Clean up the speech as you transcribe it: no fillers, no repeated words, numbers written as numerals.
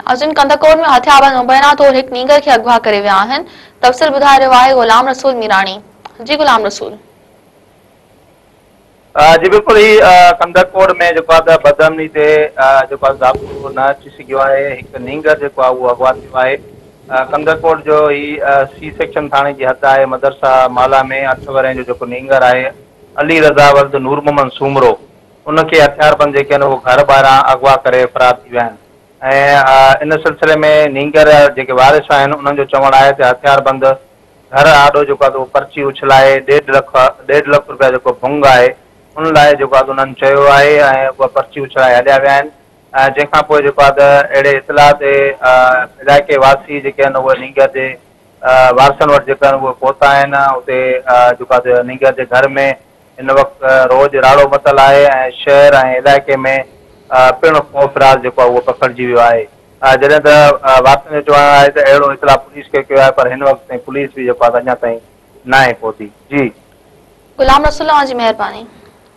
अर्जुन कंदकोट में हथियारबंद मुबैना तौर एक नीगर के अगवा करे विया आहिनि। तफ़सील बुधाए रहियो आहे गुलाम रसूल मीरानी। जी गुलाम रसूल। जी बिल्कुल ही कंदकोट में बदअमनी से ज़ाब्तो न अची सघियो आहे। हिकु नींगर जेको आहे उहो अगवा थियो आहे। कंदकोट जो ही सी सेक्शन थाणे जी हद आहे। मदरसा माला में 8 वरे जो जेको नींगर आहे अली रज़ा वल्द नूर मोहम्मद सूमरो उनखे हथियारबंद जेके आहिनि उहो घर ॿाहिरां अगवा करे फरार थी विया आहिनि। ऐं इन सिलसिले में नींगर जेके वारिस आहिनि उन्हनि जो चवणु आहे त हथियारबंद घर आॾो जेको आहे पर्ची उछलाए 1.5 लख रुपया जेको भुंग आहे उन लाइ जेको आहे उन्हनि चयो आहे ऐं उहा पर्ची उछलाए हलिया विया आहिनि। जंहिंखां पोइ जेको आहे अहिड़े इतलाह ते इलाइक़े वासी जेके आहिनि उहे नींगर जे वारसनि वटि जेके आहिनि उहे पहुता आहिनि। उते जेको आहे नींगर जे घर में इन वक़्तु रोज़ राड़ो मतल आहे ऐं शहर ऐं इलाइक़े में पिणु खौफ़राज़ जेको आहे उहो पखिड़िजी वियो आहे। जॾहिं त वारसनि जो चवणु आहे त अहिड़ो इतलाह पुलिस खे कयो आहे पर हिन वक़्त ताईं पुलिस बि जेको आहे अञा ताईं न आहे पहुती। जी गुलाम रसूल जी महिरबानी।